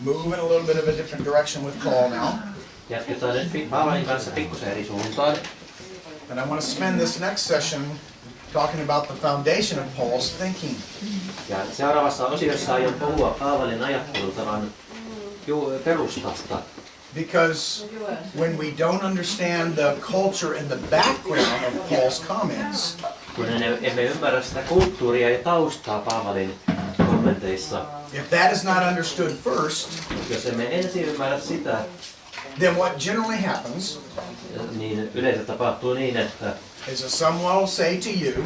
move in a little bit of a different direction with Paul now. Jatketaan nyt Paavalin kanssa pikkusen eri suuntaan. And I want to spend this next session talking about the foundation of Paul's thinking. Ja seuraavassa osiossa aion puhua Paavalin ajattelutavan perustasta. Because when we don't understand the culture and the background of Paul's comments, Kun emme ymmärrä sitä kulttuuria ja taustaa Paavalin kommenteissa, if that is not understood first, jos emme ensin ymmärrä sitä, then what generally happens niin yleensä tapahtuu niin, että is that someone will say to you,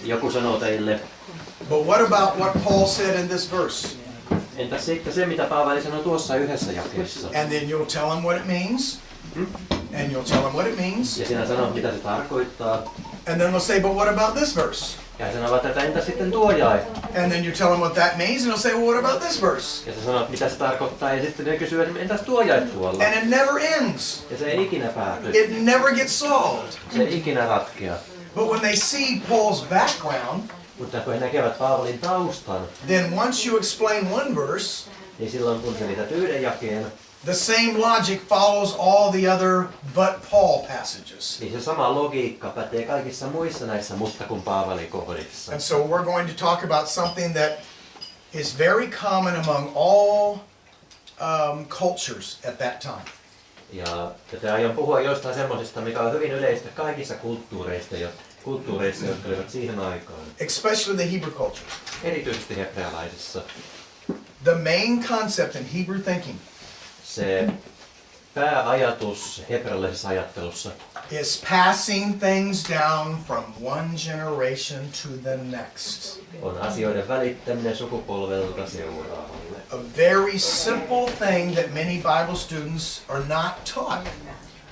joku sanoo teille, but what about what Paul said in this verse? entäs sitten se, mitä Paavali sanoi tuossa yhdessä jakeessa? And then you'll tell him what it means. And you'll tell him what it means. Ja sinä sanot, mitä se tarkoittaa. And then they'll say, but what about this verse? Ja he sanovat, että entä sitten tuo jae? And then you tell them what that means, and they'll say, well, what about this verse? Ja sä sanot, mitä se tarkoittaa, ja sitten ne kysyy, että entäs tuo jae tuolla? And it never ends. Ja se ei ikinä pääty. It never gets solved. Se ei ikinä ratkea. But when they see Paul's background, Mutta kun he näkevät Paavalin taustan, then once you explain one verse, niin silloin kun selität yhden jakeen, the same logic follows all the other but Paul passages. niin se sama logiikka pätee kaikissa muissa näissä mutta kun Paavalin kohdissa. And so we're going to talk about something that is very common among all cultures at that time. Ja aion puhua jostain semmoisesta, mikä on hyvin yleistä kaikissa kulttuureissa, jotka olivat siihen aikaan. Especially the Hebrew culture. Erityisesti hebrealaisissa. The main concept in Hebrew thinking Se pääajatus hebrealaisessa ajattelussa is passing things down from one generation to the next. on asioiden välittäminen sukupolvelta seuraavalle. A very simple thing that many Bible students are not taught.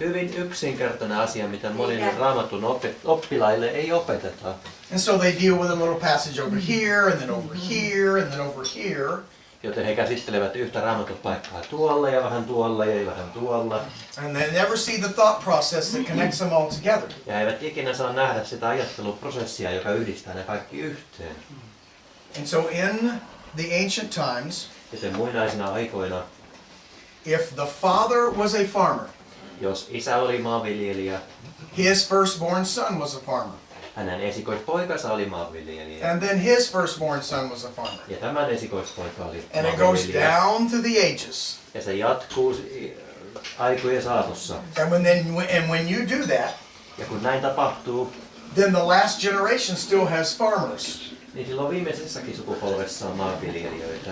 Hyvin yksinkertainen asia, mitä monille Raamatun oppilaille ei opeteta. And so they deal with a little passage over here, and then over here, and then over here. Joten he käsittelevät yhtä Raamatun paikkaa tuolla ja vähän tuolla ja vähän tuolla. And they never see the thought process that connects them all together. Ja he eivät ikinä saa nähdä sitä ajatteluprosessia, joka yhdistää ne kaikki yhteen. And so in the ancient times, Joten muinaisina aikoina, if the father was a farmer, jos isä oli maanviljelijä, his firstborn son was a farmer. hänen esikoispoikansa oli maanviljelijä. And then his firstborn son was a farmer. Ja tämän esikoispoika oli And it goes maanviljelijä. down through the ages. Ja se jatkuu aikojen saatossa. And when you do that, Ja kun näin tapahtuu, then the last generation still has farmers. niin silloin viimeisessäkin sukupolvessa on maanviljelijöitä.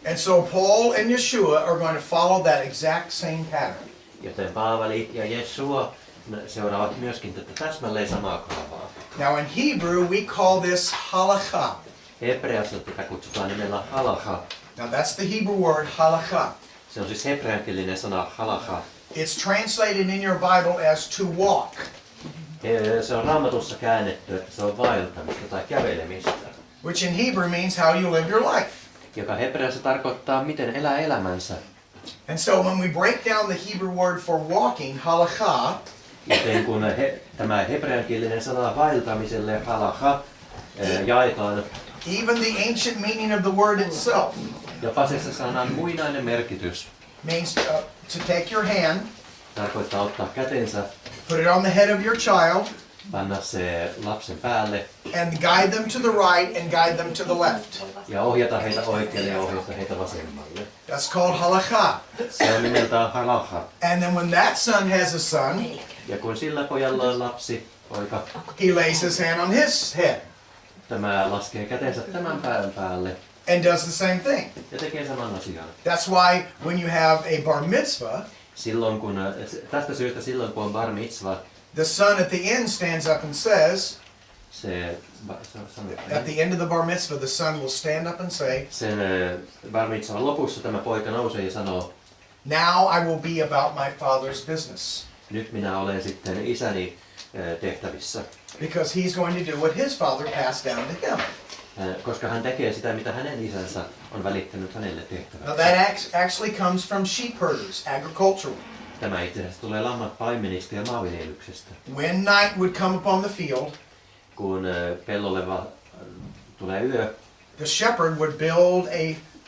And so Paul and Yeshua are going to follow that exact same pattern. Joten Paavali ja Jesua seuraavat myöskin tätä täsmälleen samaa kaavaa. Now in Hebrew we call this halakha. Hebreassa tätä kutsutaan nimellä halacha. Now that's the Hebrew word halakha. Se on siis hebreankielinen sana halacha. It's translated in your Bible as to walk. Se on Raamatussa käännetty, että se on vaeltamista tai kävelemistä. Which in Hebrew means how you live your life. Joka hebreassa tarkoittaa, miten elää elämänsä. And so when we break down the Hebrew word for walking, halakha, Joten kun tämä hebreankielinen sana vaeltamiselle halacha jaetaan, even the ancient meaning of the word itself jopa se sanan muinainen merkitys means to take your hand, tarkoittaa ottaa kätensä, put it on the head of your child, panna se lapsen päälle and guide them to the right and guide them to the left. ja ohjata heitä oikealle ja ohjata heitä vasemmalle. That's called halakha. Se on nimeltään halacha. And then when that son has a son, Ja kun sillä pojalla on lapsi, poika, he lays his hand on his head tämä laskee kätensä tämän pään päälle and does the same thing. ja tekee saman asian. That's why when you have a bar mitzvah, Tästä syystä silloin kun on bar mitzvah, the son at the end stands up and says, at the end of the bar mitzvah, the son will stand up and say, sen bar mitzvahan lopussa tämä poika nousee ja sanoo, now I will be about my father's business. nyt minä olen sitten isäni tehtävissä. Because he's going to do what his father passed down to him. Koska hän tekee sitä, mitä hänen isänsä on välittänyt hänelle tehtäväksi. Now that actually comes from sheep herders, agricultural. Tämä itse asiassa tulee lammat paimenista ja maanviljelyksestä. When night would come upon the field, Kun pellolle tulee yö, the shepherd would build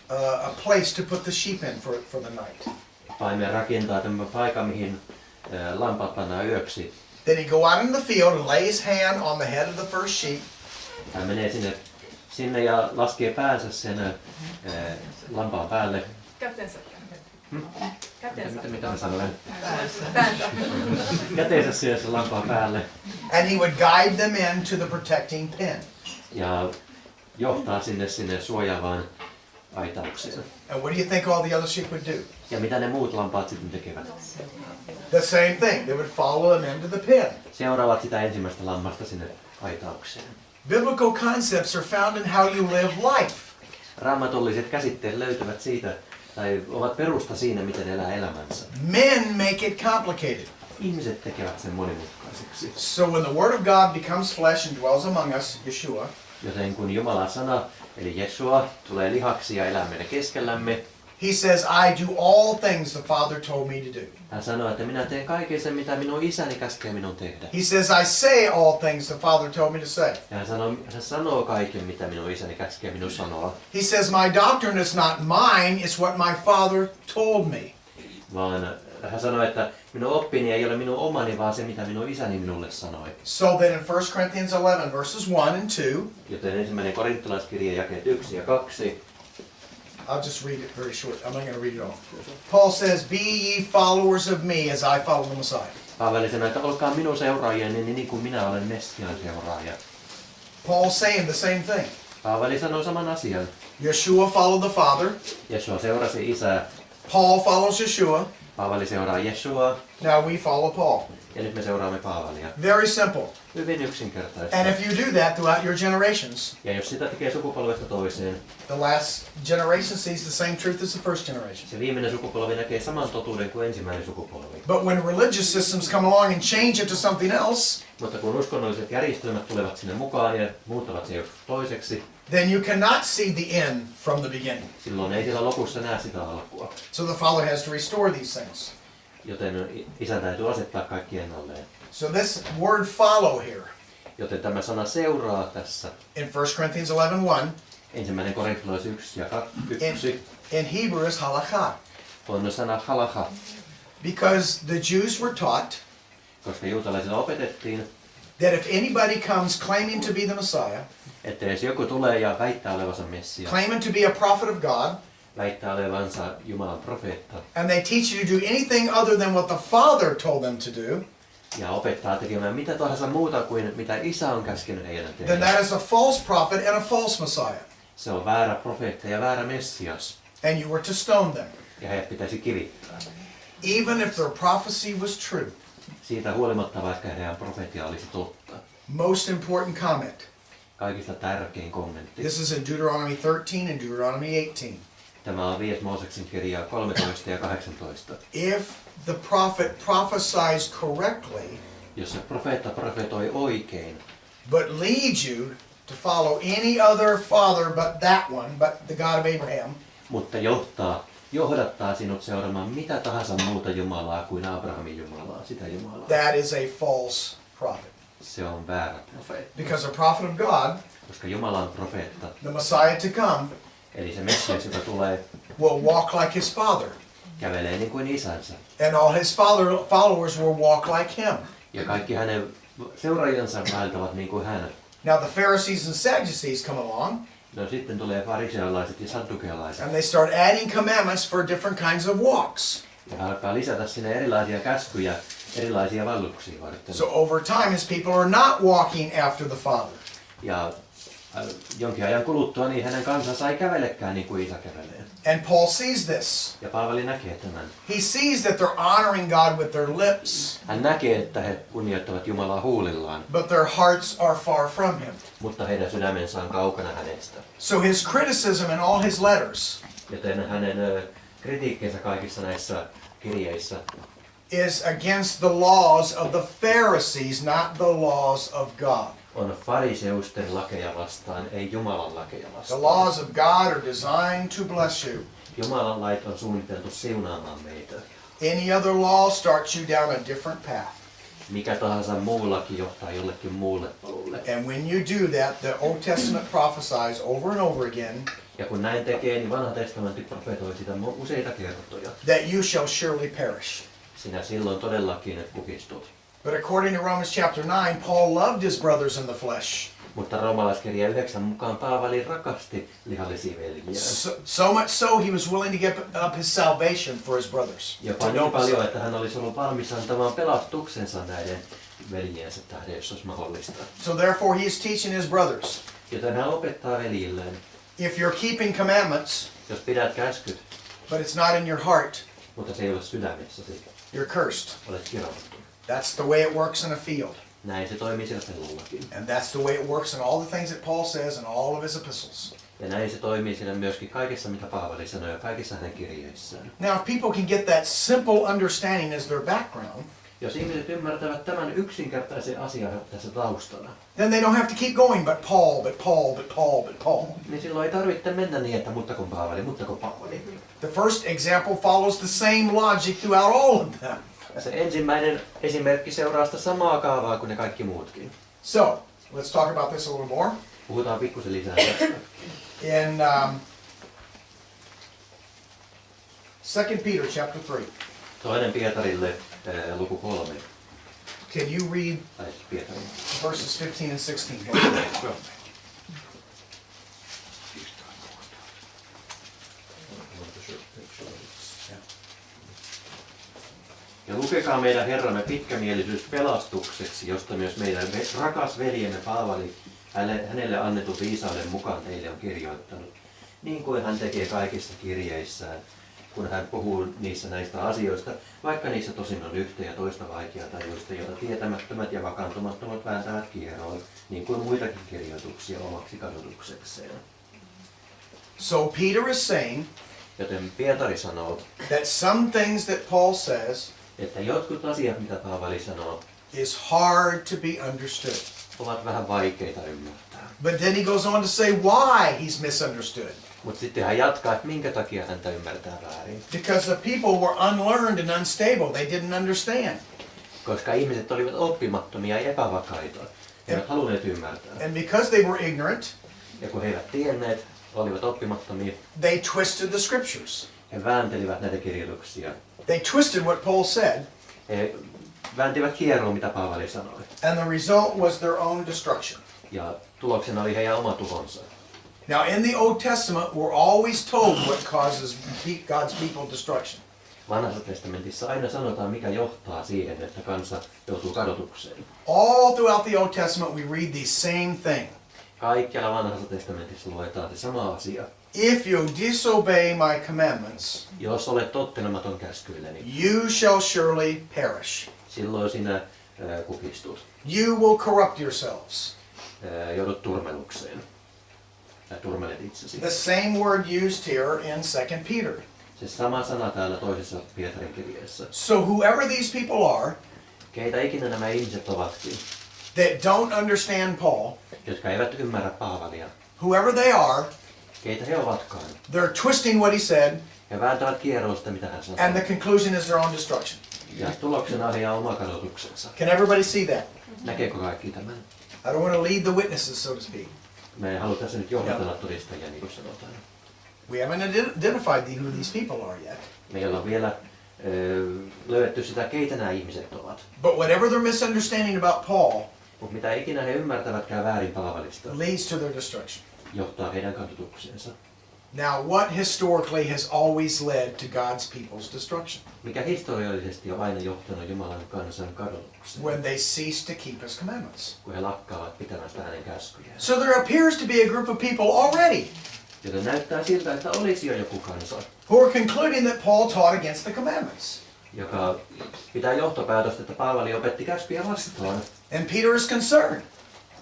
a place to put the sheep in for the night. Paimen rakentaa tämän paikan, mihin lampaat pannaan yöksi. Then he'd go out in the field and lay his hand on the head of the first sheep. Hän menee sinne ja laskee päänsä sen lampaan päälle. Kätensä. Kätensä. Mitä mä sanoin? Päänsä. Käteensä siihen sen lampaan päälle. And he would guide them into the protecting pen. Ja johtaa sinne suojaavaan aitaukseen. And what do you think all the other sheep would do? Ja mitä ne muut lampaat sitten tekevät? The same thing. They would follow him into the pen. Seuraavat sitä ensimmäistä lammasta sinne aitaukseen. Biblical concepts are found in how you live life. Raamatulliset käsitteet löytyvät siitä, tai ovat perusta siinä, miten elää elämänsä. Men make it complicated. Ihmiset tekevät sen monimutkaiseksi. So when the Word of God becomes flesh and dwells among us, Yeshua, Joten kun Jumalan sana, eli Jeshua, tulee lihaksi ja elää meidän keskellämme, he says, I do all things the Father told me to do. hän sanoo, että minä teen kaiken sen, mitä minun isäni käskee minun tehdä. He says, I say all things the Father told me to say. Ja hän sanoo kaiken, mitä minun isäni käskee minun sanoa. He says, my doctrine is not mine, it's what my Father told me. Vaan hän sanoi, että minun oppini ei ole minun omani, vaan se, mitä minun isäni minulle sanoi. So then in 1 Corinthians 11, verses 1 and 2, Joten ensimmäinen korintolaiskirja jakeet 1 ja 2. I'll just read it very short. I'm not going to read it all. Paul says, be ye followers of me as I follow the Messiah. Paavali sanoi, että olkaa minun seuraajani niin kuin minä olen Messiaan seuraaja. Paul's saying the same thing. Paavali sanoi saman asian. Yeshua followed the Father. Jeshua seurasi isää. Paul follows Yeshua. Paavali seuraa Jeshua. Now we follow Paul. Ja nyt me seuraamme Paavalia. Very simple. Hyvin yksinkertaista. And if you do that throughout your generations, Ja jos sitä tekee sukupolvesta toiseen, the last generation sees the same truth as the first generation. se viimeinen sukupolvi näkee saman totuuden kuin ensimmäinen sukupolvi. But when religious systems come along and change it to something else, Mutta kun uskonnolliset järjestelmät tulevat sinne mukaan ja muuttavat se joskus toiseksi, then you cannot see the end from the beginning. silloin ei siellä lopussa näe sitä alkua. So the Father has to restore these things. Joten isän täytyy asettaa kaikki ennalleen. So this word follow here Joten tämä sana seuraa tässä. in 1 Corinthians 11:1 Ensimmäinen korintolais 1 ja 1 in Hebrew is halakha. on sana halacha, Because the Jews were taught koska juutalaisilla opetettiin, that if anybody comes claiming to be the Messiah, että jos joku tulee ja väittää olevansa Messia, claiming to be a prophet of God, väittää olevansa Jumalan profeetta and they teach you to do anything other than what the Father told them to do, ja opettaa tekemään mitä tahansa muuta kuin mitä isä on käskenyt heidän then tehdä, that is a false prophet and a false Messiah. se on väärä profeetta ja väärä Messias, And you were to stone them. ja heidät pitäisi kivittää. Even if their prophecy was true. Siitä huolimatta, vaikka heidän profetia olisi totta. Most important comment. Kaikista tärkein kommentti. This is in Deuteronomy 13 and Deuteronomy 18. Tämä on 5 Mooseksen kirjaa 13 ja 18. If the prophet prophesies correctly, Jos se profeetta profetoi oikein, but leads you to follow any other father but that one, but the God of Abraham, mutta johdattaa sinut seuraamaan mitä tahansa muuta Jumalaa kuin Abrahamin Jumalaa, sitä Jumalaa. that is a false prophet. Se on väärä profeetta. Because a prophet of God, Koska Jumala on profeetta, the Messiah to come, eli se Messias, joka tulee, will walk like his father. kävelee niin kuin isänsä. And all his followers will walk like him. Ja kaikki hänen seuraajansa vaeltavat niin kuin hän. Now the Pharisees and Sadducees come along, No sitten tulee farisealaiset ja saddukealaiset. and they start adding commandments for different kinds of walks. Ja alkaa lisätä sinne erilaisia käskyjä, erilaisia valluksia varten. So over time, his people are not walking after the Father. Ja jonkin ajan kuluttua niin hänen kansansa ei kävelekään niin kuin isä kävelee. And Paul sees this. Ja Paavali näkee tämän. He sees that they're honoring God with their lips, Hän näkee, että he kunnioittavat Jumalaa huulillaan, but their hearts are far from him. mutta heidän sydämensä on kaukana hänestä. So his criticism in all his letters Joten hänen kritiikkinsä kaikissa näissä kirjeissä is against the laws of the Pharisees, not the laws of God. on fariseusten lakeja vastaan, ei Jumalan lakeja The vastaan. laws of God are designed to bless you. Jumalan lait on suunniteltu siunaamaan meitä. Any other law starts you down a different path. Mikä tahansa muu laki johtaa jollekin muulle polulle. And when you do that, the Old Testament prophesies over and over again Ja kun näin tekee, niin vanha testamentti profetoi sitä useita kertoja. that you shall surely perish. Sinä silloin todellakin et kukistut. But according to Romans chapter 9, Paul loved his brothers in the flesh. Mutta roomalaiskirja 9 mukaan Paavali rakasti lihallisia veljiä. So much so he was willing to give up his salvation for his brothers. Jopa niin paljon, että hän olisi ollut valmis antamaan pelastuksensa näiden veljiensä tähden, jos olisi mahdollista. So therefore he is teaching his brothers, Joten hän opettaa veljilleen, if you're keeping commandments, jos pidät käskyt, but it's not in your heart, mutta se ei ole sydämessäsi, you're cursed. olet kirottu. That's the way it works in a field. Näin se toimii siellä pellollakin. And that's the way it works in all the things that Paul says in all of his epistles. Ja näin se toimii siellä myöskin kaikessa, mitä Paavali sanoi ja kaikissa hänen kirjeissään. Now, if people can get that simple understanding as their background, Jos ihmiset ymmärtävät tämän yksinkertaisen asian tässä taustana, then they don't have to keep going, but Paul, but Paul, but Paul, but Paul. niin silloin ei tarvitse mennä niin, että muttako Paavali. The first example follows the same logic throughout all of them. Se ensimmäinen esimerkki seuraa sitä samaa kaavaa kuin ne kaikki muutkin. So, let's talk about this a little more. Puhutaan pikkusen lisää tästä. In 2 Peter chapter 3, Toinen Pietarille luku 3. can you read Tai Pietari. verses 15 and 16? Ja lukekaa meidän Herramme pitkämielisyys pelastukseksi, josta myös meidän rakas veljemme Paavali hänelle annetun viisauden mukaan teille on kirjoittanut. Niin kuin hän tekee kaikissa kirjeissään, kun hän puhuu niissä näistä asioista, vaikka niissä tosin on yhtä ja toista vaikeatajuista, joita tietämättömät ja vakaantumattomat vääntävät kieroon, niin kuin muitakin kirjoituksia omaksi kadotuksekseen. So Peter is saying Joten Pietari sanoo, that some things that Paul says että jotkut asiat, mitä Paavali sanoo, is hard to be understood. ovat vähän vaikeita ymmärtää. But then he goes on to say why he's misunderstood. Mutta sitten hän jatkaa, että minkä takia häntä ymmärtää väärin. Because the people were unlearned and unstable. They didn't understand. Koska ihmiset olivat oppimattomia ja epävakaita. He eivät halunneet ymmärtää. And because they were ignorant, Ja kun he eivät tienneet, olivat oppimattomia, they twisted the scriptures. he vääntelivät näitä kirjoituksia. They twisted what Paul said, He vääntivät kieroon, mitä Paavali sanoi. and the result was their own destruction. Ja tuloksena oli heidän oma tuhonsa. Now, in the Old Testament, we're always told what causes God's people destruction. Vanhassa testamentissa aina sanotaan, mikä johtaa siihen, että kansa joutuu kadotukseen. All throughout the Old Testament, we read the same thing. Kaikkialla vanhassa testamentissa luetaan se sama asia. If you disobey my commandments, Jos olet tottelematon käskyilleni, you shall surely perish. silloin sinä kukistut. You will corrupt yourselves. Joudut turmelukseen. Turmelet itsesi. The same word used here in 2 Peter. Se sama sana täällä toisessa Pietarin kirjeessä. So whoever these people are Keitä ikinä nämä ihmiset ovatkin, that don't understand Paul, jotka eivät ymmärrä Paavalia, whoever they are, keitä he ovatkaan. they're twisting what he said, He vääntävät kieroon sitä, mitä hän and sanoo. the conclusion is their own destruction. Ja tuloksena on heidän oma kadotuksensa. Can everybody see that? Näkeekö kaikki tämän? I don't want to lead the witnesses, so to speak. Me ei halua tässä nyt johdatella todistajia, niin kuin sanotaan. We haven't identified who these people are yet. Me ei olla vielä löydetty sitä, keitä nämä ihmiset ovat. But whatever their misunderstanding about Paul Mutta mitä ikinä he ymmärtävätkään väärin Paavalista, leads to their destruction. johtaa heidän kadotukseensa. Now, what historically has always led to God's people's destruction? Mikä historiallisesti on aina johtanut Jumalan kansan kadotukseen, When they cease to keep his commandments. kun he lakkaavat pitämästä hänen käskyjään. So there appears to be a group of people already Joten näyttää siltä, että olisi jo joku kansa, who are concluding that Paul taught against the commandments. joka pitää johtopäätöstä, että Paavali opetti käskyjä vastaan. And Peter is concerned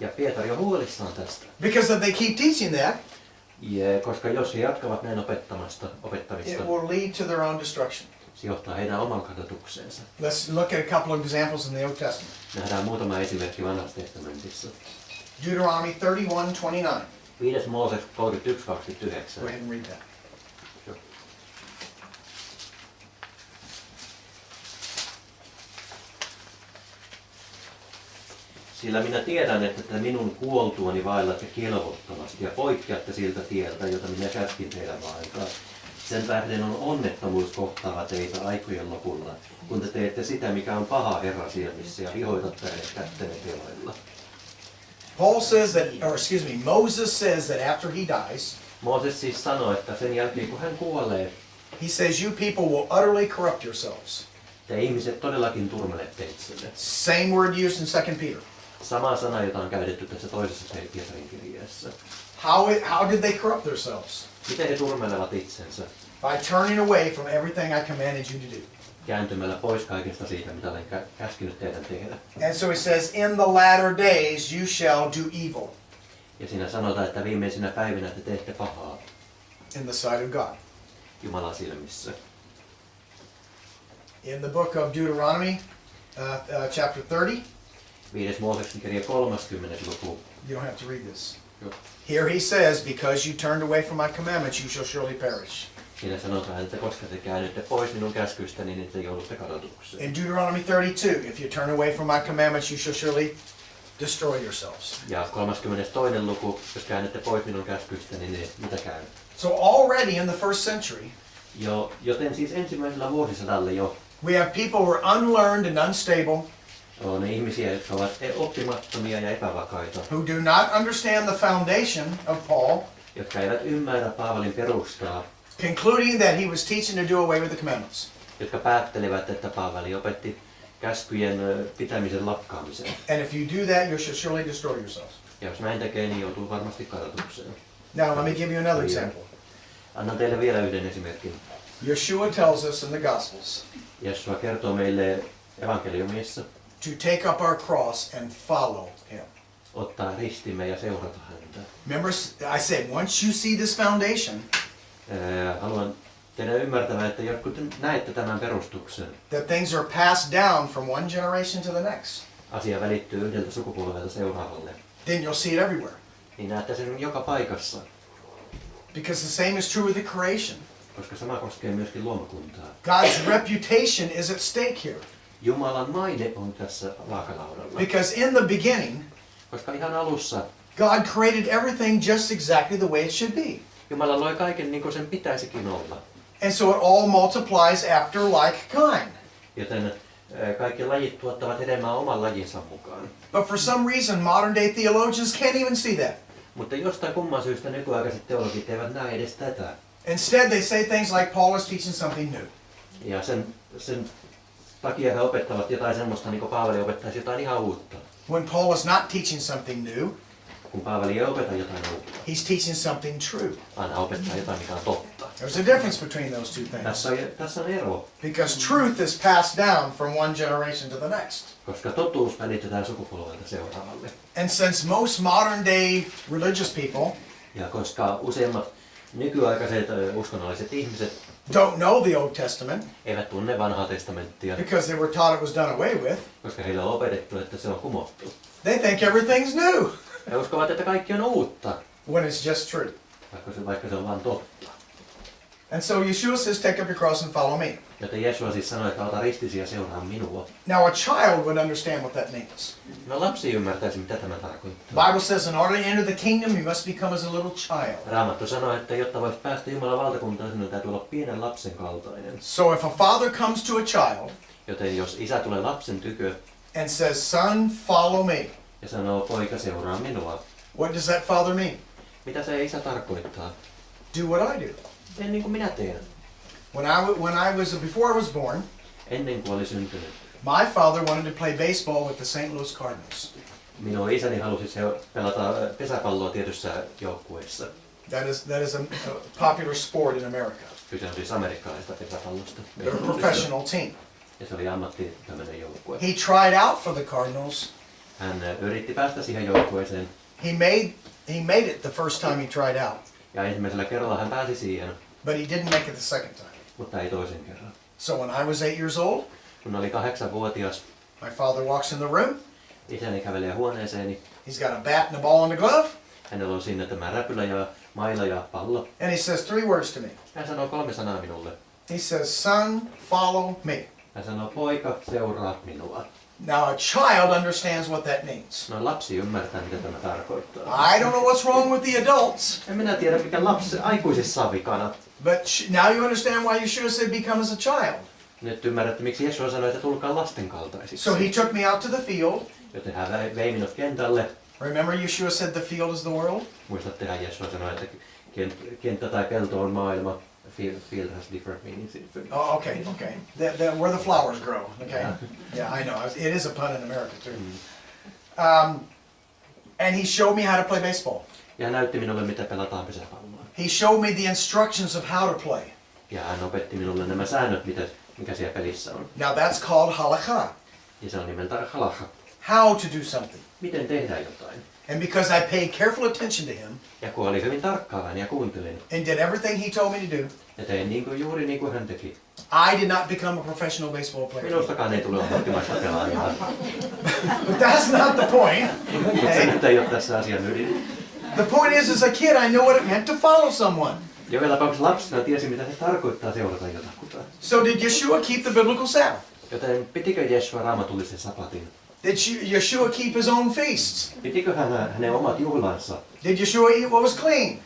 Ja Pietari on huolissaan tästä. because if they keep teaching that, Ja koska jos he jatkavat näin opettamista, it will lead to their own destruction. se johtaa heidän oman kadotukseensa. Let's look at a couple of examples in the Old Testament. Nähdään muutama esimerkki vanhassa testamentissa. Deuteronomy 31:29. 5. Mooses 31:29. Go ahead and read that. Sillä minä tiedän, että te minun kuoltuani vaellatte kelvottomasti ja poikkeatte siltä tieltä, jota minä käskin teidän vaeltaa. Sen tähden on onnettomuus kohtaava teitä aikojen lopulla, kun te teette sitä, mikä on paha Herran silmissä ja vihoitatte hänet kättenne teloilla. Paul says that, or excuse me, Moses says that after he dies, Mooses siis sanoi, että sen jälkeen kun hän kuolee, he says, you people will utterly corrupt yourselves. te ihmiset todellakin turmelette itsenne. Same word used in 2 Peter. Sama sana, jota on käytetty tässä toisessa Pietarin kirjeessä. How did they corrupt themselves? Miten he turmelevat itsensä? By turning away from everything I commanded you to do. Kääntymällä pois kaikesta siitä, mitä olen käskenyt teidän tehdä. And so he says, in the latter days you shall do evil Ja siinä sanotaan, että viimeisinä päivinä te teette pahaa in the sight of God. Jumalan silmissä. In the book of Deuteronomy, chapter 30, 5. Mooseksen kirja 30. luku. you don't have to read this. Joo. Here he says, because you turned away from my commandments, you shall surely perish. Siinä sanotaan, että koska te käännytte pois minun käskystäni, niin te joudutte kadotukseen. In Deuteronomy 32, if you turn away from my commandments, you shall surely destroy yourselves. Ja 32. luku, jos käännytte pois minun käskystäni, niin mitä käy? So already in the first century, Joten siis ensimmäisellä vuosisadalla jo we have people who are unlearned and unstable, on ihmisiä, jotka ovat oppimattomia ja epävakaita, who do not understand the foundation of Paul, jotka eivät ymmärrä Paavalin perustaa, concluding that he was teaching to do away with the commandments. jotka päättelevät, että Paavali opetti käskyjen pitämisen lakkaamisen. And if you do that, you shall surely destroy yourselves. Ja jos näin tekee, niin joutuu varmasti kadotukseen. Now let me give you another example. Annan teille vielä yhden esimerkin. Yeshua tells us in the Gospels Jeshua kertoo meille evankeliumissa to take up our cross and follow him. ottaa ristimme ja seurata häntä. Remember, I said, once you see this foundation, Haluan teidän ymmärtävän, että kun te näette tämän perustuksen, that things are passed down from one generation to the next, asia välittyy yhdeltä sukupolvelta seuraavalle, then you'll see it everywhere. niin näette sen joka paikassa, Because the same is true with the creation. koska sama koskee myöskin luomakuntaa. God's reputation is at stake here. Jumalan maine on tässä vaakalaudalla, Because in the beginning, koska ihan alussa God created everything just exactly the way it should be. Jumala loi kaiken niin kuin sen pitäisikin olla. And so it all multiplies after like kind. Joten kaikki lajit tuottavat hedelmää oman lajinsa mukaan. But for some reason, modern day theologians can't even see that. Mutta jostain kumman syystä nykyaikaiset teologit eivät näe edes tätä. Instead, they say things like Paul is teaching something new. Ja sen takia he opettavat jotain semmoista, niin kuin Paavali opettaisi jotain ihan uutta. When Paul is not teaching something new, Kun Paavali ei opeta jotain uutta, he's teaching something true. aina opettaa jotain, mikä on totta. There's a difference between those two things. Tässä on ero, Because truth is passed down from one generation to the next. koska totuus välitetään sukupolvelta seuraavalle. And since most modern day religious people Ja koska useimmat nykyaikaiset uskonnolliset ihmiset don't know the Old Testament eivät tunne vanhaa testamenttia, because they were taught it was done away with, koska heillä on opetettu, että se on kumottu. they think everything's new He uskovat, että kaikki on uutta, when it's just true. vaikka se on vain totta. And so Yeshua says, take up your cross and follow me. Joten Jeesus siis sanoi, että ota ristisi ja seuraa minua. Now a child would understand what that means. No lapsi ymmärtäisi, mitä tämä tarkoittaa. The Bible says in order to enter the kingdom, you must become as a little child. Raamattu sanoi, että jotta voisit päästä Jumalan valtakuntaan, sinun täytyy olla pienen lapsen kaltainen. So if a father comes to a child Joten jos isä tulee lapsen tykö and says, son, follow me, ja sanoo, poika seuraa minua, what does that father mean? mitä se isä tarkoittaa? Do what I do. Tee niin kuin minä teen. Before I was born, Ennen kuin oli syntynyt. my father wanted to play baseball with the St. Louis Cardinals. Minun isäni halusi pelata pesäpalloa tietyssä joukkueessa. That is a popular sport in America. Kyse on siis amerikkalaisesta pesäpallosta. They're a professional team. Ja se oli tämmöinen joukkue. He tried out for the Cardinals. Hän yritti päästä siihen joukkueeseen. He made it the first time he tried out, Ja ensimmäisellä kerralla hän pääsi siihen, but he didn't make it the second time. mutta ei toisen kerran. So when I was 8 years old, Kun oli 8-vuotias, my father walks in the room. isäni kävelee huoneeseeni. He's got a bat and a ball and a glove, Hänellä on siinä tämä räpylä ja maila ja pallo. and he says 3 words to me. Hän sanoo 3 sanaa minulle. He says, son, follow me. Hän sanoo, poika, seuraa minua. Now a child understands what that means. No lapsi ymmärtää, mitä tämä tarkoittaa. I don't know what's wrong with the adults, En minä tiedä, mikä aikuisissa on vikana. but now you understand why Yeshua said become as a child. Nyt ymmärrätte, miksi Jesua sanoi, että tulkaa lasten kaltaisiksi. So he took me out to the field. Joten hän vei minut kentälle. Remember Yeshua said the field is the world? Muistattehan Jesua sanoi, että kenttä tai pelto on maailma. Field has different meanings in Finnish. Oh, okay. Where the flowers grow. Okay. Yeah, I know. It is a pun in America too. And he showed me how to play baseball. Ja hän näytti minulle, miten pelataan pesäpalloa. He showed me the instructions of how to play. Ja hän opetti minulle nämä säännöt, mikä siellä pelissä on. Now that's called halakha. Ja se on nimeltään halakha. How to do something. Miten tehdään jotain. And because I paid careful attention to him Ja kun oli hyvin tarkkaavainen ja kuuntelin. and did everything he told me to do, Ja tein juuri niin kuin hän teki. I did not become a professional baseball player. Minustakaan ei tule ammattimaista pelaajaa. But that's not the point. Mutta se nyt ei ole tässä asian ydin. The point is, as a kid, I knew what it meant to follow someone. Joka tapauksessa lapsena tiesi, mitä se tarkoittaa seurata jotakuta. So did Yeshua keep the biblical Sabbath? Joten pitikö Jesua raamatullisen sapatin? Did Yeshua keep his own feasts? Pitikö hänen omat juhlansa? Did Yeshua eat what was clean?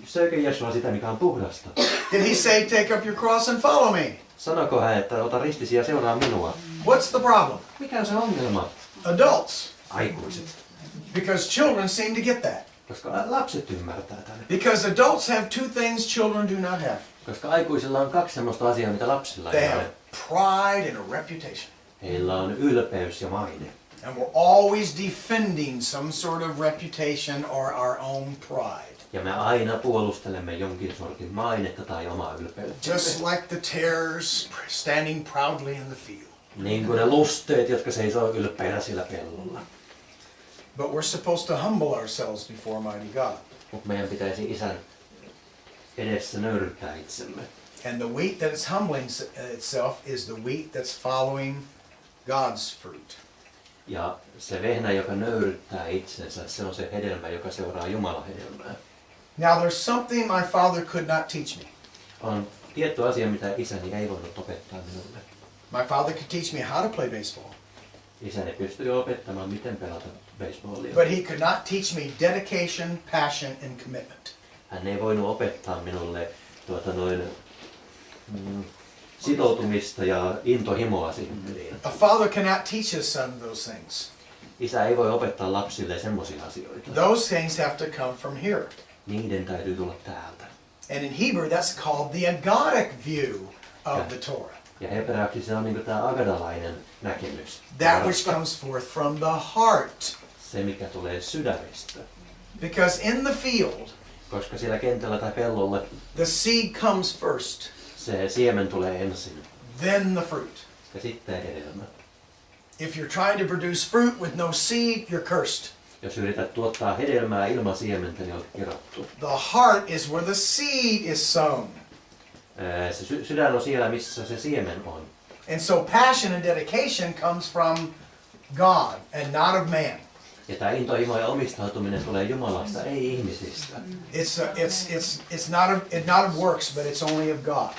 Söikö Jesua sitä, mikä on puhdasta? Did he say, take up your cross and follow me? Sanoiko hän, että ota ristisi ja seuraa minua? What's the problem? Mikä on se ongelma? Adults. Aikuiset. Because children seem to get that. Koska lapset ymmärtää tämän. Because adults have two things children do not have. Koska aikuisilla on kaksi sellaista asiaa, mitä lapsilla They ei have ole. pride and a reputation. Heillä on ylpeys ja maine. And we're always defending some sort of reputation or our own pride. Ja me aina puolustelemme jonkin sortin mainetta tai omaa ylpeyttä. Just like the tares standing proudly in the field. Niin kuin ne lusteet, jotka seisoo ylpeinä sillä pellolla. But we're supposed to humble ourselves before mighty God. Mutta meidän pitäisi Isän edessä nöyryyttää itsemme. And the wheat that is humbling itself is the wheat that's following God's fruit. Ja se vehnä, joka nöyryttää itsensä, se on se hedelmä, joka seuraa Jumalan hedelmää. Now there's something my father could not teach me. On tietty asia, mitä isäni ei voinut opettaa minulle. My father could teach me how to play baseball. Isäni pystyi opettamaan, miten pelata baseballia. But he could not teach me dedication, passion, and commitment. Hän ei voinut opettaa minulle sitoutumista ja intohimoa siihen peliin. A father cannot teach his son those things. Isä ei voi opettaa lapsille semmoisia asioita. Those things have to come from here. Niiden täytyy tulla täältä. And in Hebrew, that's called the agadic view of the Torah. Ja hebraaksi se on niin tämä agadalainen näkemys. That which comes forth from the heart. Se, mikä tulee sydämestä. Because in the field, Koska siellä kentällä tai pellolla the seed comes first, se siemen tulee ensin. then the fruit. Ja sitten hedelmä. If you're trying to produce fruit with no seed, you're cursed. Jos yrität tuottaa hedelmää ilman siementä, niin olet kirattu. The heart is where the seed is sown. Se sydän on siellä, missä se siemen on. And so passion and dedication comes from God and not of man. Ja tämä intohimo ja omistautuminen tulee Jumalasta, ei ihmisistä. It's not of works, but it's only of God.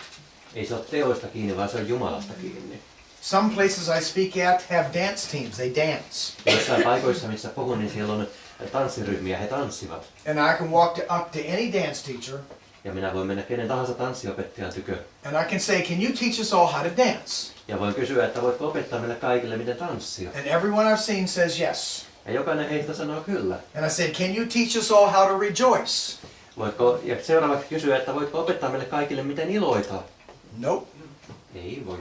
Ei se ole teoista kiinni, vaan se on Jumalasta kiinni. Some places I speak at have dance teams. They dance. Jossain paikoissa, missä puhun, niin siellä on tanssiryhmiä, he tanssivat. And I can walk up to any dance teacher Ja minä voin mennä kenen tahansa tanssiopettajan tykö. and I can say, can you teach us all how to dance? Ja voin kysyä, että voitko opettaa meille kaikille, miten tanssia. And everyone I've seen says yes. Ja jokainen heistä sanoo kyllä. And I said, can you teach us all how to rejoice? Ja seuraavaksi kysyä, että voitko opettaa meille kaikille, miten iloita. Nope. Ei voi.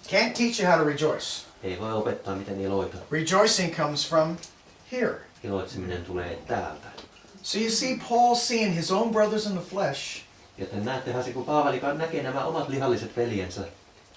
Can't teach you how to rejoice. Ei voi opettaa, miten iloita. Rejoicing comes from here. Iloitseminen tulee täältä. So you see Paul seeing his own brothers in the flesh, Joten näettehän se, kun Paavali näkee nämä omat lihalliset veljensä,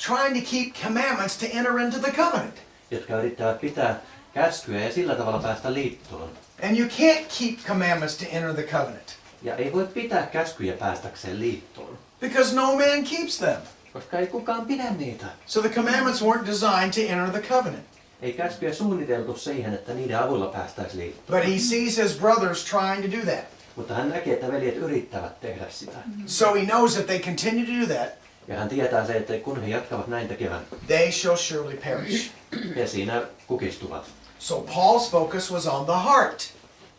trying to keep commandments to enter into the covenant. jotka yrittävät pitää käskyä ja sillä tavalla päästä liittoon. And you can't keep commandments to enter the covenant. Ja ei voi pitää käskyjä päästäkseen liittoon, Because no man keeps them. koska ei kukaan pidä niitä. So the commandments weren't designed to enter the covenant. Ei käskyjä suunniteltu siihen, että niiden avulla päästäisiin liittoon. But he sees his brothers trying to do that. Mutta hän näkee, että veljet yrittävät tehdä sitä. So he knows if they continue to do that, Ja hän tietää se, että kun he jatkavat näin tekevän, they shall surely perish. he siinä kukistuvat. So Paul's focus was on the heart.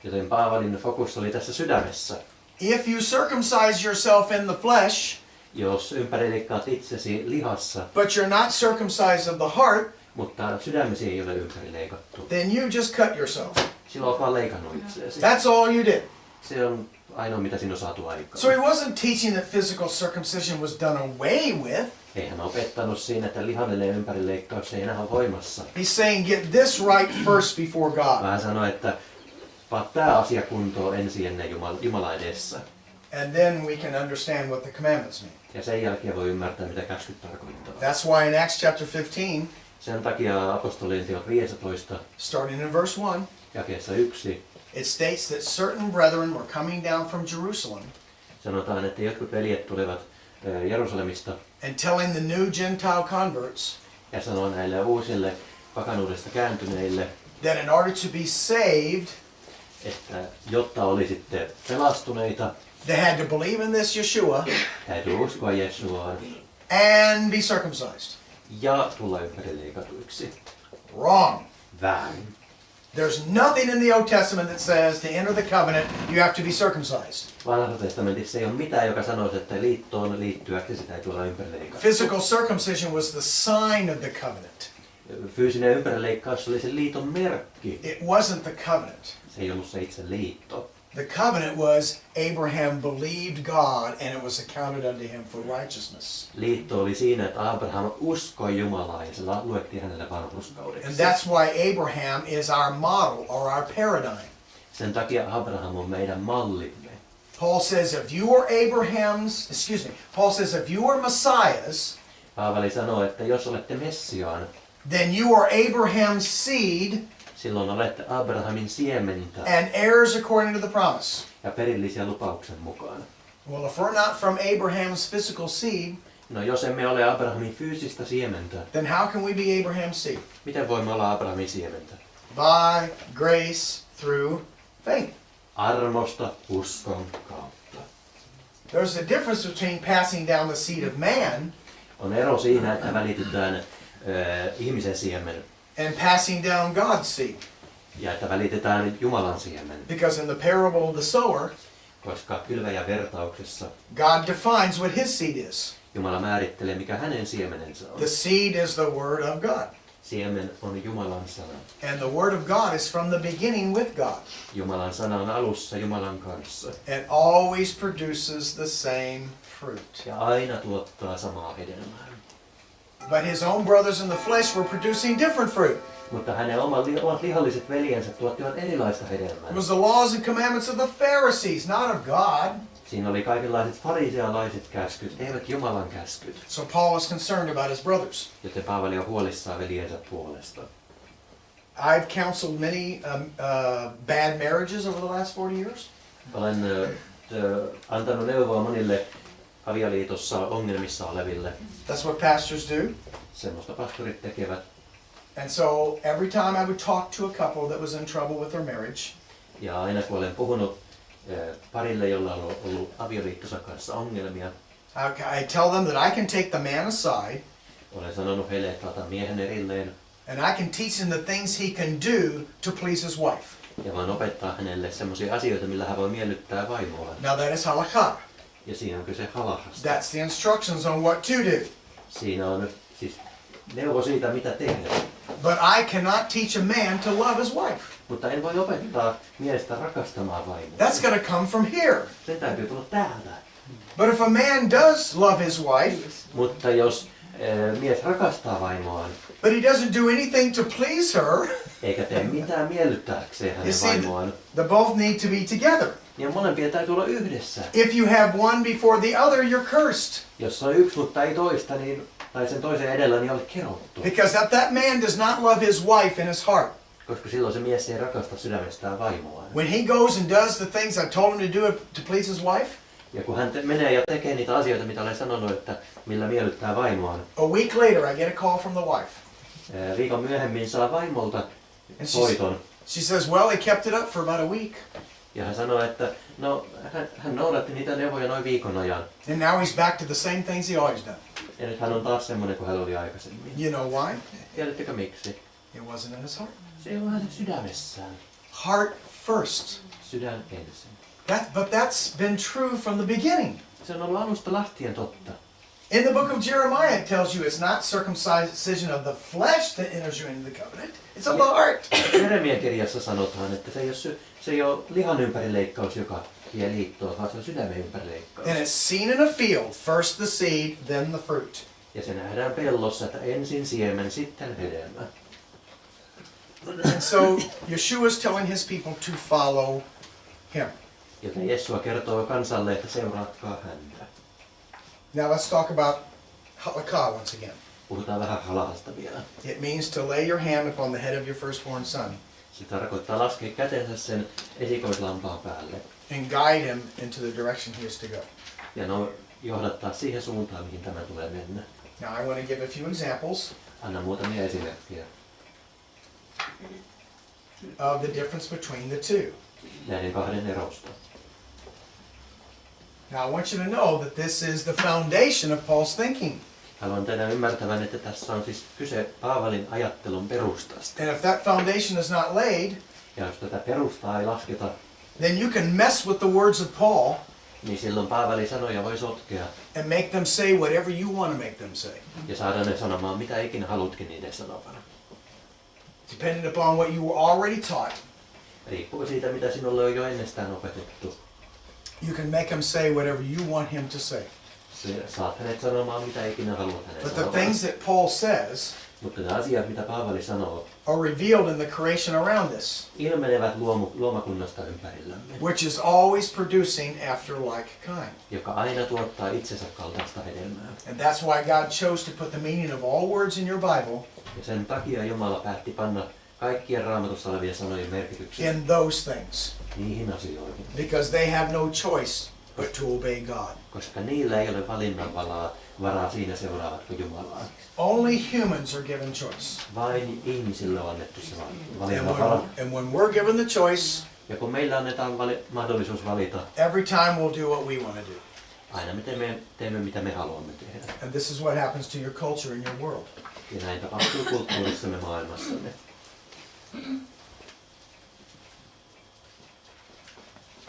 Joten Paavalin fokus oli tässä sydämessä. If you circumcise yourself in the flesh, Jos ympärileikkaat itsesi lihassa, but you're not circumcised of the heart, mutta sydämesi ei ole ympärileikattu, then you just cut yourself. silloin olet vaan leikannut itseesi. That's all you did. Se on ainoa, mitä siinä on saatu aikaan. So he wasn't teaching that physical circumcision was done away with. Ei hän opettanut siinä, että lihallinen ympärileikkaus ei enää ole voimassa. He's saying get this right first before God. Hän sanoi, että vaan tämä asia kuntoon ensin ennen Jumala edessä. And then we can understand what the commandments mean. Ja sen jälkeen voi ymmärtää, mitä käskyt tarkoittaa. That's why in Acts chapter 15, Sen takia apostolien teot 15, starting in verse 1, jakeessa 1, it states that certain brethren were coming down from Jerusalem sanotaan, että jotkut veljet tulevat Jerusalemista and telling the new Gentile converts ja sanoo näille uusille pakanuudesta kääntyneille, that in order to be saved, että jotta olisitte pelastuneita, they had to believe in this Yeshua täytyy uskoa Jeesuaan and be circumcised. ja tulla ympärileikatuiksi. Wrong. Väärin. There's nothing in the Old Testament that says to enter the covenant you have to be circumcised. Vanhassa testamentissa ei ole mitään, joka sanoisi, että liittoon liittyäksi täytyy olla ympärileikattu. Physical circumcision was the sign of the covenant. Fyysinen ympärileikkaus oli sen liiton merkki. It wasn't the covenant. Se ei ollut se itse liitto. The covenant was Abraham believed God and it was accounted unto him for righteousness. Liitto oli siinä, että Abraham uskoi Jumalaa ja se luettiin hänelle And vanhurskaudeksi. that's why Abraham is our model or our paradigm. Sen takia Abraham on meidän mallimme. Paul says if you are Paul says if you are Messiahs, Paavali sanoo, että jos olette Messiaan, then you are Abraham's seed silloin olette Abrahamin siementä and heirs according to the promise. ja perillisiä lupauksen mukaan. Well, if we're not from Abraham's physical seed, No jos emme ole Abrahamin fyysistä siementä, then how can we be Abraham's seed? miten voimme olla Abrahamin siementä? By grace through faith. Armosta uskon kautta. There's a difference between passing down the seed of man On ero siinä, että välitetään ihmisen siemen and passing down God's seed. ja että välitetään Jumalan siemen. Because in the parable of the sower, Koska kylväjän vertauksessa God defines what his seed is. Jumala määrittelee, mikä hänen siemenensä on. The seed is the word of God. Siemen on Jumalan sana. And the word of God is from the beginning with God. Jumalan sana on alussa Jumalan kanssa. And always produces the same fruit. Ja aina tuottaa samaa hedelmää. But his own brothers in the flesh were producing different fruit. Mutta hänen omat lihalliset veljensä tuottivat erilaista hedelmää. It was the laws and commandments of the Pharisees, not of God. Siinä oli kaikenlaiset farisealaiset käskyt, eivät Jumalan käskyt. So Paul was concerned about his brothers. Joten Paavali on huolissaan veljensä puolesta. I've counseled many bad marriages over the last 40 years. Olen antanut neuvoa monille avioliitossa ongelmissa oleville. That's what pastors do. Semmoista pastorit tekevät. And so every time I would talk to a couple that was in trouble with their marriage, Ja aina kun olen puhunut parille, jolla on ollut avioliittonsa kanssa ongelmia, I tell them that I can take the man aside olen sanonut heille, että otan miehen erilleen and I can teach him the things he can do to please his wife. ja voin opettaa hänelle semmoisia asioita, millä hän voi miellyttää vaimoaan. Now that is halakha. Ja siinä on kyse halahasta. That's the instructions on what to do. Siinä on siis neuvo siitä, mitä tehdä. But I cannot teach a man to love his wife. Mutta en voi opettaa miestä rakastamaan vaimoa. That's got to come from here. Sen täytyy tulla täältä. But if a man does love his wife, Mutta jos mies rakastaa vaimoaan, but he doesn't do anything to please her, eikä tee mitään miellyttääkseen you hänen see, vaimoaan, they both need to be together. niin molempien täytyy olla yhdessä. If you have one before the other, you're cursed. Jos on yksi, mutta ei toista, niin, tai sen toisen edellä, niin olet kerottu. Because if that man does not love his wife in his heart, Koska silloin se mies ei rakasta sydämestään vaimoaan. when he goes and does the things I told him to do to please his wife, Ja kun hän menee ja tekee niitä asioita, mitä olen sanonut, että millä miellyttää vaimoaan, a week later I get a call from the wife. viikon myöhemmin saa vaimolta And soiton. she says, well, he kept it up for about a week. Ja hän sanoi, että no, hän noudatti niitä neuvoja noin viikon ajan. And now he's back to the same things he always done. Ja nyt hän on taas semmoinen kuin hän oli aikaisemmin. You know why? Tiedättekö miksi? It wasn't in his heart. Se ei ole hänen sydämessään. Heart first. Sydän ensin. But that's been true from the beginning. Se on ollut alusta lähtien totta. In the book of Jeremiah, it tells you it's not circumcision of the flesh that enters you into the covenant. It's of the heart. Jeremian kirjassa sanotaan, että se ei ole lihan ympärileikkaus, joka vie liittoa, vaan se on sydämen ympärileikkaus. And it's seen in a field, first the seed, then the fruit. Ja se nähdään pellossa, että ensin siemen, sitten hedelmä. And so Yeshua is telling his people to follow him. Joten Jessua kertoo kansalle, että seuraatkaa häntä. Now let's talk about halakha once again. Puhutaan vähän halahasta vielä. It means to lay your hand upon the head of your firstborn son Se tarkoittaa laskea kätensä sen esikoislampaan päälle and guide him into the direction he is to go. ja johdattaa siihen suuntaan, mihin tämä tulee mennä. Now I want to give a few examples Anna muutamia esimerkkejä of the difference between the two. näiden kahden erosta. Now I want you to know that this is the foundation of Paul's thinking. Haluan teidän ymmärtävän, että tässä on siis kyse Paavalin ajattelun perustasta. And if that foundation is not laid, Ja jos tätä perustaa ei lasketa, then you can mess with the words of Paul niin silloin Paavalin sanoja voi sotkea and make them say whatever you want to make them say, ja saada ne sanomaan mitä ikinä halutkin niiden sanovan. depending upon what you were already taught. Riippuu siitä, mitä sinulle on jo ennestään opetettu. You can make him say whatever you want him to say. Saat hänet sanomaan mitä ikinä haluat hänet But the sanomaan. things that Paul says Mutta ne asiat, mitä Paavali sanoo, are revealed in the creation around us, ilmenevät luomakunnasta ympärillämme, which is always producing after-like kind. joka aina tuottaa itsensä kaltaista hedelmää. And that's why God chose to put the meaning of all words in your Bible Ja sen takia Jumala päätti panna kaikkien Raamatussa olevien sanojen merkityksen in those things, niihin asioihin, because they have no choice but to obey God. koska niillä ei ole valinnan varaa siinä seuraavatko Jumalaa. Only humans are given choice. Vain ihmisille on annettu se And valinnan vara. when we're given the choice, Ja kun meillä annetaan mahdollisuus valita, every time we'll do what we want to do. aina me teemme mitä me haluamme tehdä. And this is what happens to your culture and your world. Ja näin tapahtuu kulttuurissamme maailmassamme.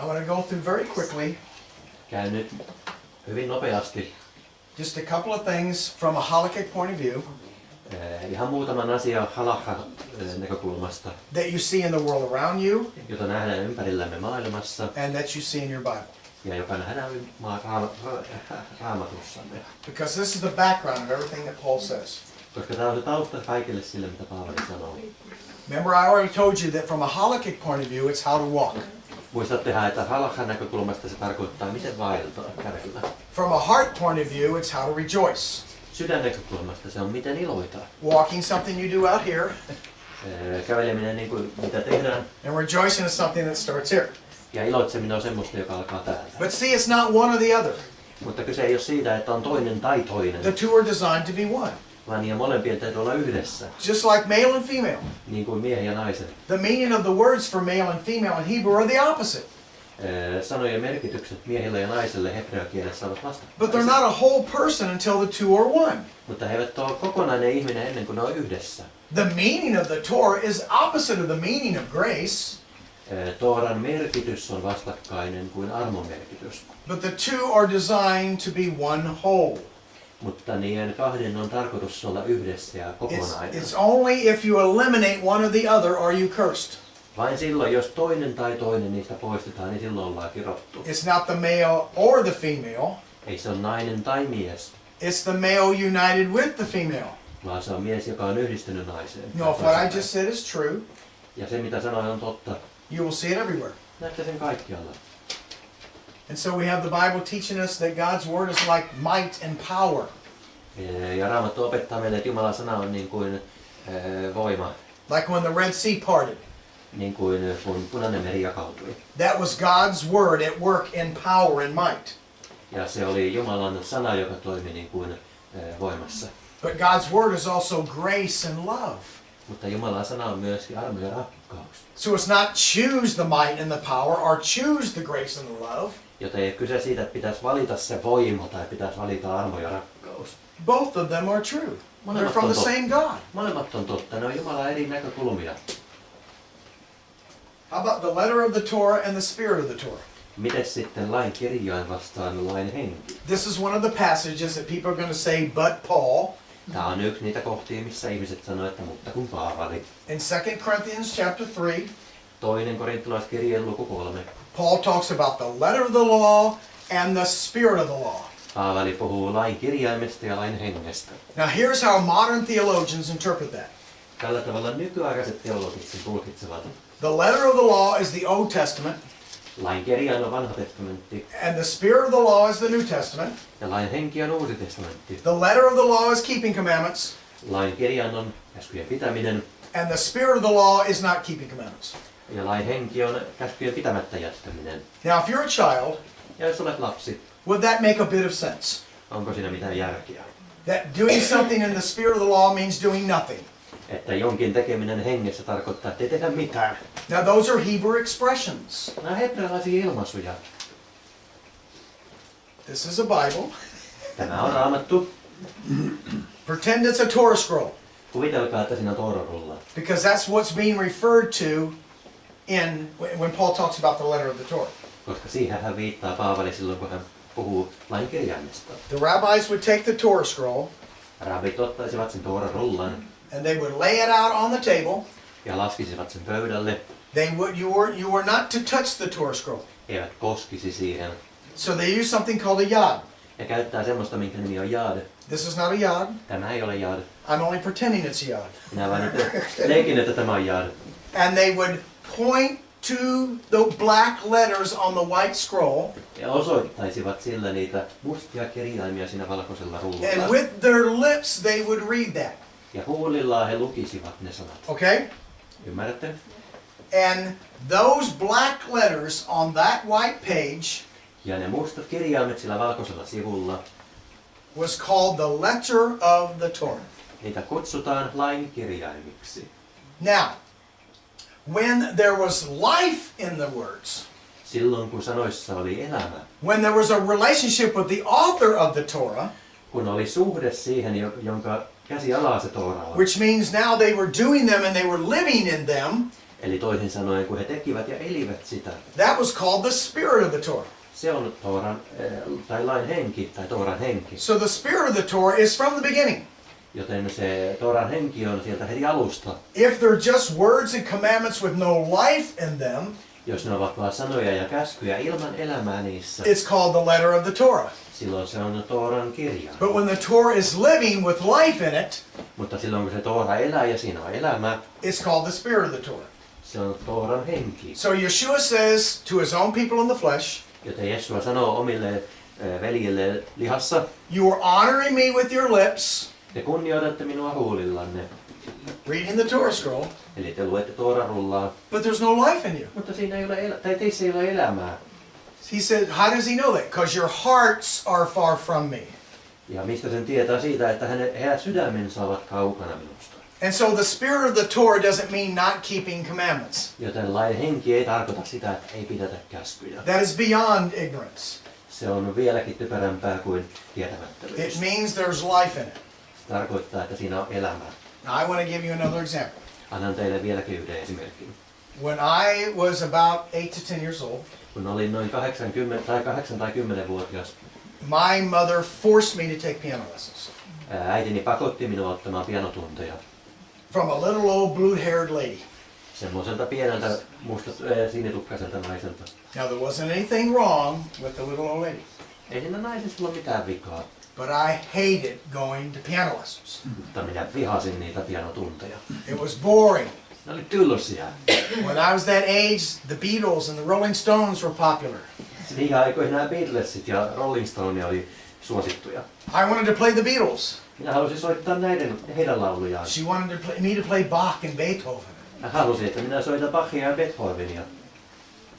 I want to go through very quickly Käyn nyt hyvin nopeasti just a couple of things from a halakhic point of view ihan muutaman asian halakha näkökulmasta, that you see in the world around you jota nähdään ympärillämme maailmassa and that you see in your Bible. ja joka nähdään Raamatussamme. Because this is the background of everything that Paul says. Koska tämä on se tausta kaikille sille, mitä Paavali sanoo. Remember, I already told you that from a halakhic point of view, it's how to walk. Muistattehan, että halakhan näkökulmasta se tarkoittaa, miten vaeltaa kävellä. From a heart point of view, it's how to rejoice. Sydän näkökulmasta se on miten iloita. Walking something you do out here, Käveleminen niin kuin mitä tehdään and rejoicing is something that starts here. ja iloitseminen on semmoista, joka alkaa täältä. But see, it's not one or the other. Mutta kyse ei ole siitä, että on toinen tai The toinen, two are designed to be one. vaan niiden molempien täytyy olla yhdessä, Just like male and female. niin kuin miehen ja naisen. The meaning of the words for male and female in Hebrew are the opposite. Sanojen merkitykset miehille ja naiselle hebreakielessä ovat But they're vastakkaisia. not a whole person until the two are one. Mutta he eivät ole kokonainen ihminen ennen kuin ne on yhdessä. The meaning of the Torah is opposite of the meaning of grace, Tooran merkitys on vastakkainen kuin armon merkitys. but the two are designed to be one whole. Mutta niiden kahden on tarkoitus olla yhdessä ja kokonainen. It's only if you eliminate one or the other are you cursed. Vain silloin, jos toinen tai toinen niistä poistetaan, niin silloin ollaan kirottu. It's not the male or the female. Ei se ole nainen tai mies, It's the male united with the female. vaan se on mies, joka on yhdistynyt naiseen. No, if what I just said is true, Ja se, mitä sanoin, on totta. you will see it everywhere. Näette sen kaikkialla. And so we have the Bible teaching us that God's word is like might and power. Ja Raamattu opettaa meille, että Jumalan sana on niin kuin voima, Like when the Red Sea parted. niin kuin kun Punainen meri jakautui. That was God's word at work in power and might. Ja se oli Jumalan sana, joka toimi niin kuin voimassa. But God's word is also grace and love. Mutta Jumalan sana on myöskin armo ja rakkaus. rakkaus. So it's not choose the might and the power or choose the grace and the love. Joten ei ole kyse siitä, että pitäisi valita se voima tai pitäisi valita armo ja rakkaus. Both of them are true. They're Molemmat from on the totta. same God. Molemmat on totta. Ne on Jumalan eri näkökulmia. How about the letter of the Torah and the spirit of the Torah? Mites sitten lain kirjain vastaan lain henki? This is one of the passages that people are going to say, but Paul. Tämä on yksi niitä kohtia, missä ihmiset sanoo, että mutta kun Paavali. In 2 Corinthians chapter 3, Toinen korintolaiskirjeen luku 3. Paul talks about the letter of the law and the spirit of the law. Paavali puhuu lain kirjaimesta ja lain hengestä. Now here's how modern theologians interpret that. Tällä tavalla nykyaikaiset teologit sen tulkitsevat. The letter of the law is the Old Testament, Lain kirjain on vanha testamentti and the spirit of the law is the New Testament. ja lain henki on uusi testamentti. The letter of the law is keeping commandments, Lain kirjain on käskyjen pitäminen and the spirit of the law is not keeping commandments. ja lain henki on käskyjen pitämättä jättäminen. Now if you're a child, Ja jos olet lapsi, would that make a bit of sense? onko siinä mitään järkeä? That doing something in the spirit of the law means doing nothing. Että jonkin tekeminen hengessä tarkoittaa, että ei tehdä mitään. Now those are Hebrew expressions. Nämä on hebrealaisia ilmaisuja. This is a Bible. Tämä on raamattu. Pretend it's a Torah scroll, Kuvitelkaa, että siinä on Torah-rulla. because that's what's being referred to in when Paul talks about the letter of the Torah. Koska siihen hän viittaa Paavali silloin, kun hän puhuu lain kirjaimesta. The rabbis would take the Torah scroll Rabbit ottaisivat sen Torah-rullan and they would lay it out on the table. ja laskisivat sen pöydälle. You were not to touch the Torah scroll. Eivät koskisi siihen. So they use something called a yad. Ja käyttää semmoista, minkä nimi on yad. This is not a yad. Tämä ei ole yad. I'm only pretending it's a yad. Minä vain nyt leikin, että tämä on yad. And they would point to the black letters on the white scroll, Ja osoittaisivat sillä niitä mustia kirjaimia siinä valkoisella and rullalla. with their lips they would read that. Ja huulillaan he lukisivat ne sanat. Okay? Ymmärrätte? And those black letters on that white page Ja ne mustat kirjaimet sillä valkoisella sivulla, was called the letter of the Torah. niitä kutsutaan lain kirjaimiksi. Now, when there was life in the words, Silloin kun sanoissa oli elämä, when there was a relationship with the author of the Torah, kun oli suhde siihen, jonka käsialaa se Toora on. which means now they were doing them and they were living in them, Eli toisin sanoen, kun he tekivät ja elivät sitä, that was called the spirit of the Torah. se on Tooran, tai lain henki, tai Tooran henki. So the spirit of the Torah is from the beginning. Joten se Tooran henki on sieltä heti alusta. If they're just words and commandments with no life in them, Jos ne ovat vain sanoja ja käskyjä ilman elämää niissä, it's called the letter of the Torah. silloin se on Tooran kirja. But when the Torah is living with life in it, Mutta silloin kun se Toora elää ja siinä on elämä, it's called the spirit of the Torah. se on Tooran henki. So Yeshua says to his own people in the flesh, Joten Jeshua sanoo omille veljille lihassa, you are honoring me with your lips, te kunnioitatte minua huulillanne. reading the Torah scroll, Eli te luette Tooran rullaa, but there's no life in you. mutta siinä ei ole tai teissä ei ole elämää. He said, how does he know that? Because your hearts are far from me. Ja mistä sen tietää siitä, että heidän sydämensä ovat kaukana minusta. And so the spirit of the Torah doesn't mean not keeping commandments. Joten lain henki ei tarkoita sitä, että ei pidetä käskyjä. That is beyond ignorance. Se on vieläkin typerämpää kuin It tietämättömyys. means there's life in it. Se tarkoittaa, että siinä on elämää. Now I want to give you another example. Annan teille vieläkin yhden esimerkin. When I was about 8 to 10 years old, Kun olin noin 8 tai 10-vuotias, my mother forced me to take piano lessons äitini pakotti minua ottamaan pianotunteja. from a little old blue-haired lady. Semmoiselta pieneltä sinitukkaiselta naiselta. Now there wasn't anything wrong with the little old lady, Ei siinä naisessa ole mitään vikaa, but I hated going to piano lessons. mutta minä vihasin niitä pianotunteja. It was boring. Ne oli tylsiä. When I was that age, the Beatles and the Rolling Stones were popular. Niihin aikoihin nämä Beatlesit ja Rolling Stone oli suosittuja. I wanted to play the Beatles. Minä halusin soittaa heidän laulujaan. She wanted me to play Bach and Beethoven. Mä halusin, että minä soitan Bachia ja Beethovenia.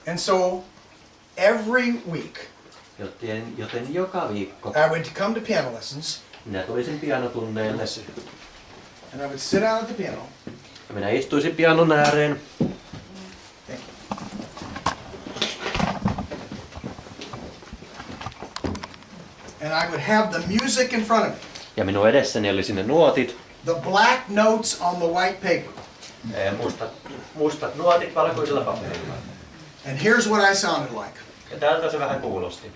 And so every week Joten joka viikko I would come to piano lessons minä tulisin pianotunneille. and I would sit down at the piano Ja minä istuisin pianon ääreen I would have the music in front of me. Ja minun edessäni oli sinne nuotit. The black notes on the white paper. Mustat nuotit valkoisella paperilla. And here's what I sounded like. Ja tältä se vähän kuulosti.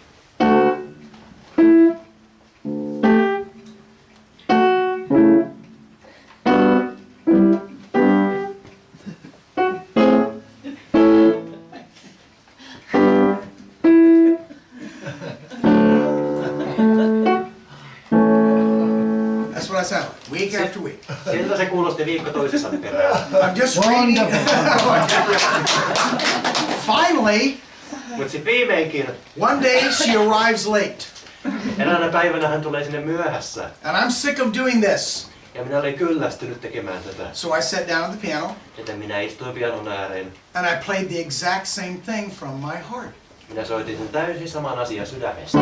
That's what I sound like, week after week. Siltä se kuulosti viikko toisessa perään. I'm just reading. Finally, Mut sit viimeinkin, one day she arrives late. eräänä päivänä hän tulee sinne myöhässä. And I'm sick of doing this. Ja minä olin kyllästynyt tekemään tätä. So I sat down at the piano Joten minä istuin pianon ääreen. and I played the exact same thing from my heart. Minä soitin sen täysin saman asian sydämestä.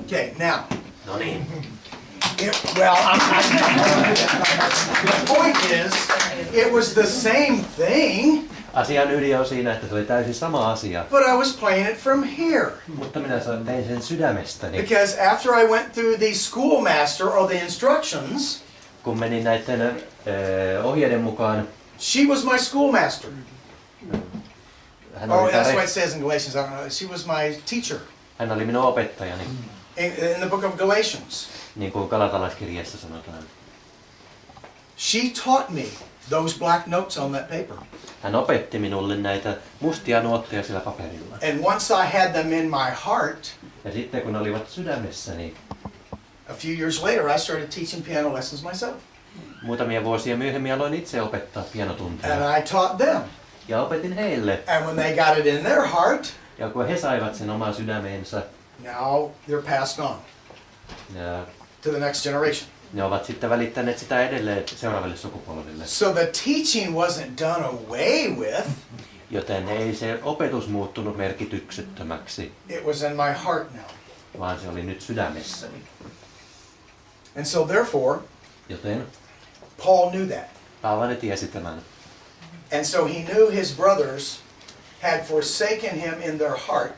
Okay, now, No niin. The point is, it was the same thing, Asian ydin on siinä, että se oli täysin sama asia. but I was playing it from here. Mutta minä tein sen sydämestäni. Because after I went through the schoolmaster or the instructions, Kun menin näiden ohjeiden mukaan, she was my schoolmaster. hän Oh, oli, that's what it says in Galatians. I don't know. She was my teacher hän oli minun opettajani, in the book of Galatians. niin kuin Galatalaiskirjassa sanotaan. She taught me those black notes on that paper. Hän opetti minulle näitä mustia nuotteja sillä paperilla. And once I had them in my heart, Ja sitten kun ne olivat sydämessäni, a few years later I started teaching piano lessons myself. muutamia vuosia myöhemmin aloin itse opettaa pianotunteja. And I taught them. Ja opetin heille. And when they got it in their heart, Ja kun he saivat sen omaan sydämeensä, now they're passed on ja to the next generation. ne ovat sitten välittäneet sitä edelleen seuraaville sukupolville. So the teaching wasn't done away with, Joten ei se opetus muuttunut merkityksettömäksi, it was in my heart now. vaan se oli nyt sydämessäni. And so therefore, Joten Paul knew that. Paavali tiesi tämän. And so he knew his brothers had forsaken him in their heart.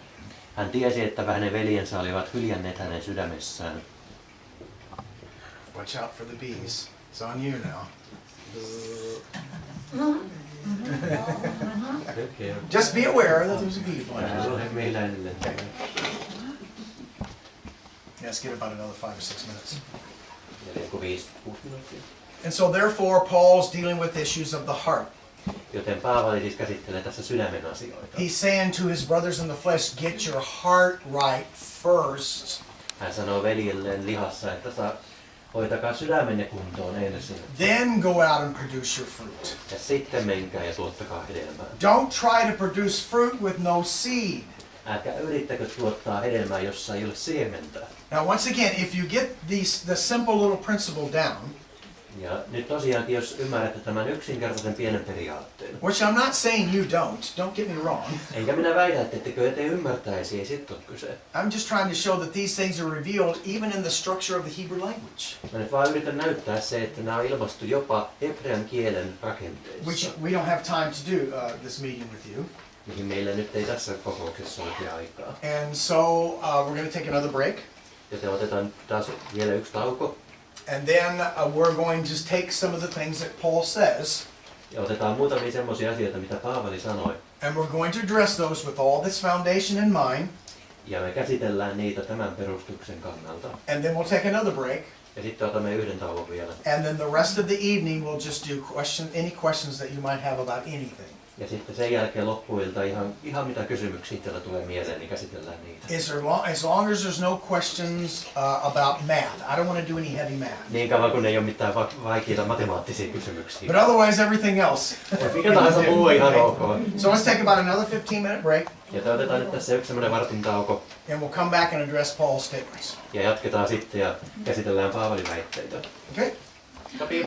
Hän tiesi, että hänen veljensä olivat hyljänneet hänen sydämessään. Watch out for the bees. It's on you now. Just be aware that there's a bee flying. Let's get about another 5 or 6 minutes. And so therefore Paul's dealing with issues of the heart. Joten Paavali siis käsittelee tässä sydämen asioita. He's saying to his brothers in the flesh, get your heart right first. Hän sanoo veljelleen lihassa, että hoitakaa sydämenne kuntoon ensin. Then go out and produce your fruit. Ja sitten menkää ja tuottakaa hedelmää. Don't try to produce fruit with no seed. Älkää yrittäkö tuottaa hedelmää, jossa ei ole siementä. Now once again, if you get the simple little principle down, Ja nyt tosiaankin, jos ymmärrätte tämän yksinkertaisen pienen periaatteen. which I'm not saying you don't get me wrong. Enkä minä väitä, että ettekö te ymmärtäisi, ei siitä ole kyse. I'm just trying to show that these things are revealed even in the structure of the Hebrew language, Mä nyt vaan yritän näyttää se, että nämä on ilmastu jopa hebrean kielen rakenteissa, which we don't have time to do this meeting with you. mihin meillä nyt ei tässä kokouksessa ole aikaa. And so we're going to take another break. Joten otetaan taas vielä yksi tauko. And then we're going to take some of the things that Paul says, Ja otetaan muutamia semmoisia asioita, mitä Paavali sanoi. and we're going to address those with all this foundation in mind. Ja me käsitellään niitä tämän perustuksen kannalta. And then we'll take another break. Ja sitten otamme yhden tauon vielä. And then the rest of the evening we'll just do any questions that you might have about anything. Ja sitten sen jälkeen loppuilta ihan mitä kysymyksiä teillä tulee mieleen, niin käsitellään niitä. As long as there's no questions about math. I don't want to do any heavy math. Niin kauan kun ei ole mitään vaikeita matemaattisia kysymyksiä. But otherwise everything else. Mikä tahansa muu on ihan ok. So let's take about another 15-minute break. Ja otetaan nyt tässä yksi semmoinen vartin tauko. And we'll come back and address Paul's statements. Ja jatketaan sitten ja käsitellään Paavalin väitteitä. Okay? Sopii.